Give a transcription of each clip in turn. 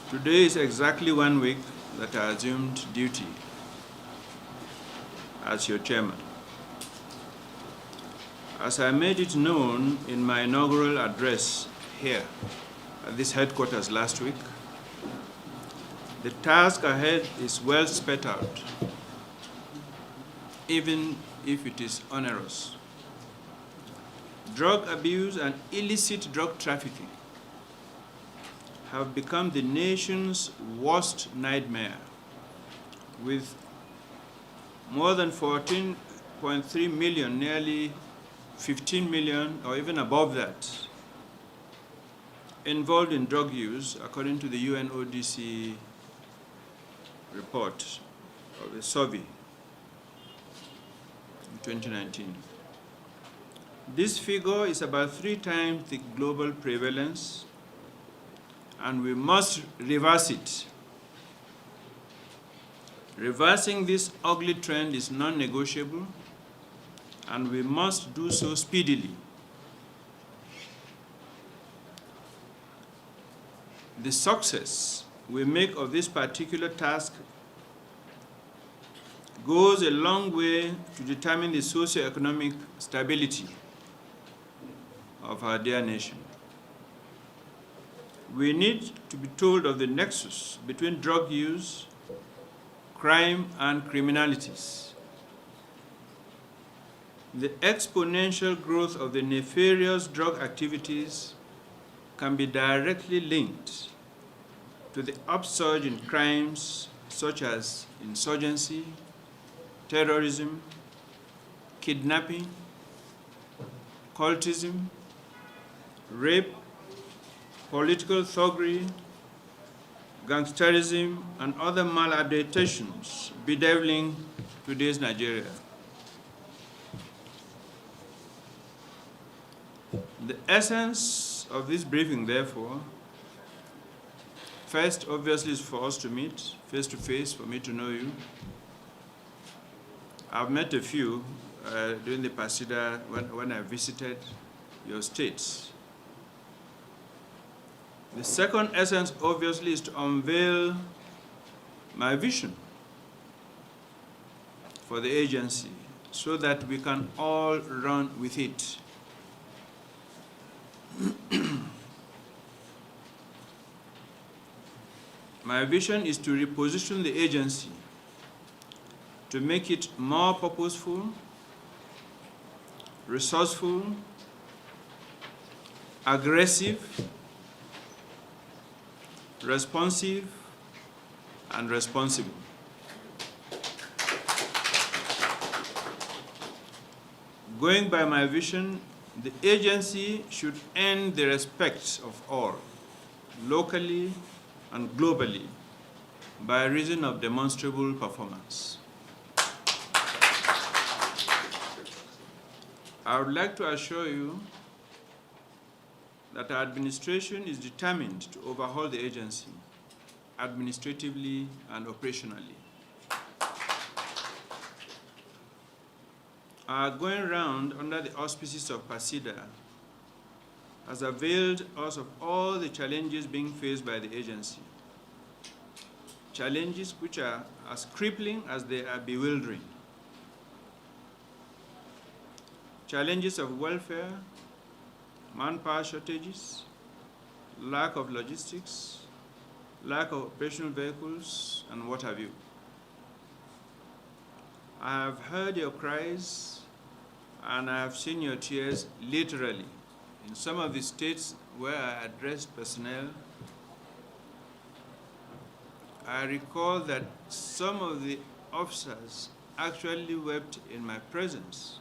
Today is exactly 1 week that I assumed duty as your chairman. As I made it known in my inaugural address here at this headquarters last week, the task ahead is well spelled out, even if it is onerous. Drug abuse and illicit drug trafficking have become the nation's worst nightmare, with more than 14.3 million, nearly 15 million, or even above that, involved in drug use, according to the UNODC report of the survey in 2019. This figure is about 3 times the global prevalence, and we must reverse it. Reversing this ugly trend is non-negotiable, and we must do so speedily. The success we make of this particular task goes a long way to determine the socio-economic stability of our dear nation. We need to be told of the nexus between drug use, crime, and criminalities. The exponential growth of the nefarious drug activities can be directly linked to the upsurge in crimes such as insurgency, terrorism, kidnapping, cultism, rape, political thuggery, gangsterism, and other maladaptations bedeviling today's Nigeria. The essence of this briefing, therefore, first, obviously, is for us to meet face to face, for me to know you. I've met a few during the Pasida when I visited your states. The second essence, obviously, is to unveil my vision for the agency so that we can all run with it. My vision is to reposition the agency to make it more purposeful, resourceful, aggressive, responsive, and responsible. Going by my vision, the agency should earn the respect of all, locally and globally, by reason of demonstrable performance. I would like to assure you that our administration is determined to overhaul the agency administratively and operationally. Our going round under the auspices of PASIDA has availed us of all the challenges being faced by the agency, challenges which are as crippling as they are bewildering. Challenges of welfare, manpower shortages, lack of logistics, lack of operational vehicles, and what have you. I have heard your cries, and I have seen your tears literally. In some of the states where I addressed personnel, I recall that some of the officers actually wept in my presence.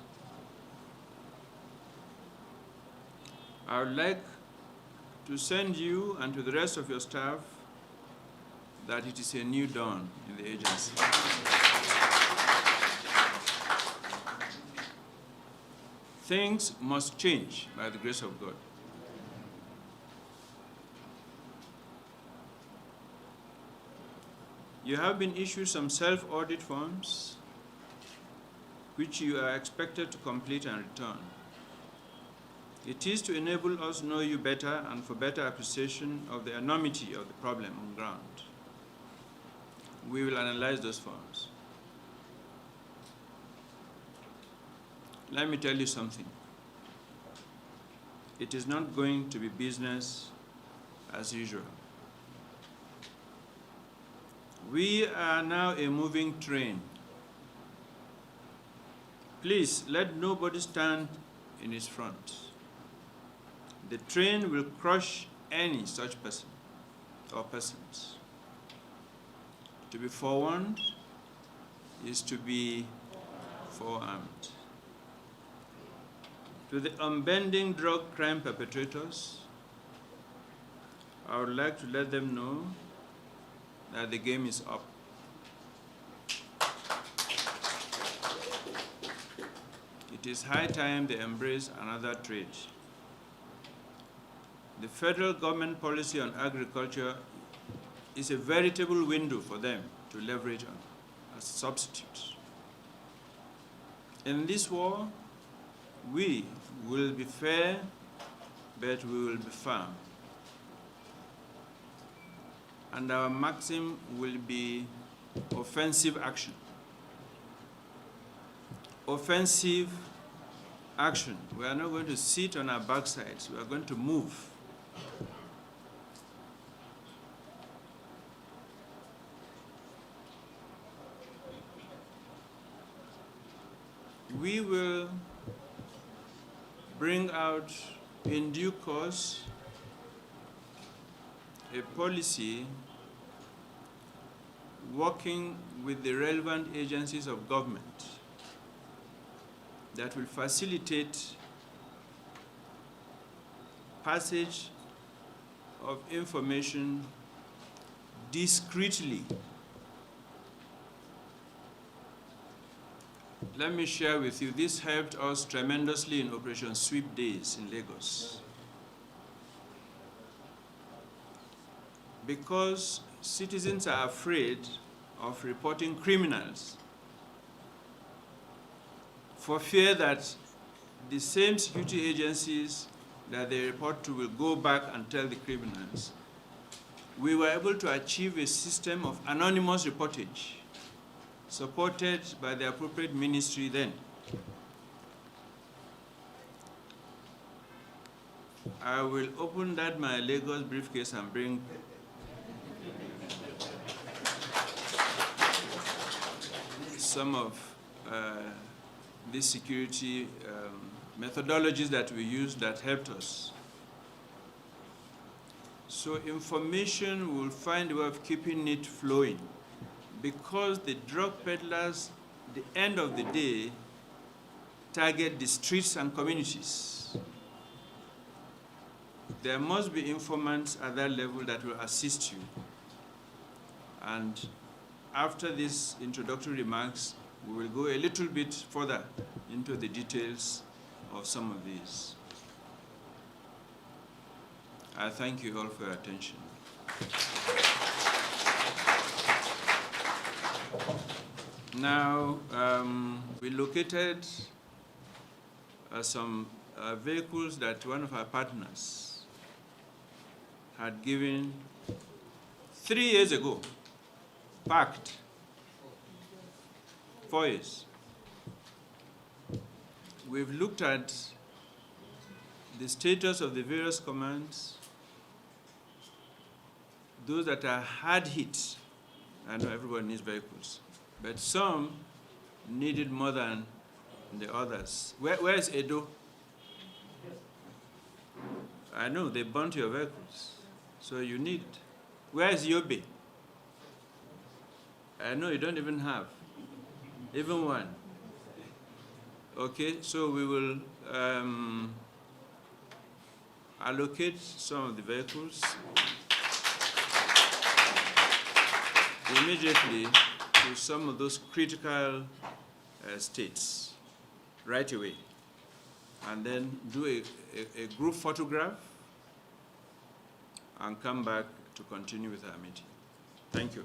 I would like to send you and to the rest of your staff that it is a new dawn in the agency. Things must change by the grace of God. You have been issued some self-audit forms which you are expected to complete and return. It is to enable us know you better and for better appreciation of the enormity of the problem on ground. We will analyze those forms. Let me tell you something. It is not going to be business as usual. We are now a moving train. Please let nobody stand in its front. The train will crush any such person or persons. To be forewarned is to be forearmed. To the unbending drug crime perpetrators, I would like to let them know that the game is up. It is high time they embrace another trade. The federal government policy on agriculture is a veritable window for them to leverage on as substitutes. In this war, we will be fair, but we will be firm. And our maxim will be offensive action. Offensive action. We are not going to sit on our backsides. We are going to move. We will bring out in due course a policy working with the relevant agencies of government that will facilitate passage of information discreetly. Let me share with you, this helped us tremendously in Operation Sweep Days in Lagos. Because citizens are afraid of reporting criminals for fear that the same security agencies that they report to will go back and tell the criminals. We were able to achieve a system of anonymous reportage supported by the appropriate ministry then. I will open that my Lagos briefcase and bring some of these security methodologies that we use that helped us. So information will find a way of keeping it flowing, because the drug peddlers, the end of the day, target the streets and communities. There must be informants at that level that will assist you. And after these introductory remarks, we will go a little bit further into the details of some of these. I thank you all for your attention. Now, we located some vehicles that one of our partners had given 3 years ago, parked, 4 years. We've looked at the status of the various commands, those that are hard hit. I know everyone needs vehicles, but some needed more than the others. Where is Edo? I know they burnt your vehicles, so you need it. Where is Yobe? I know you don't even have even one. Okay, so we will allocate some of the vehicles immediately to some of those critical states right away, and then do a group photograph and come back to continue with our meeting. Thank you.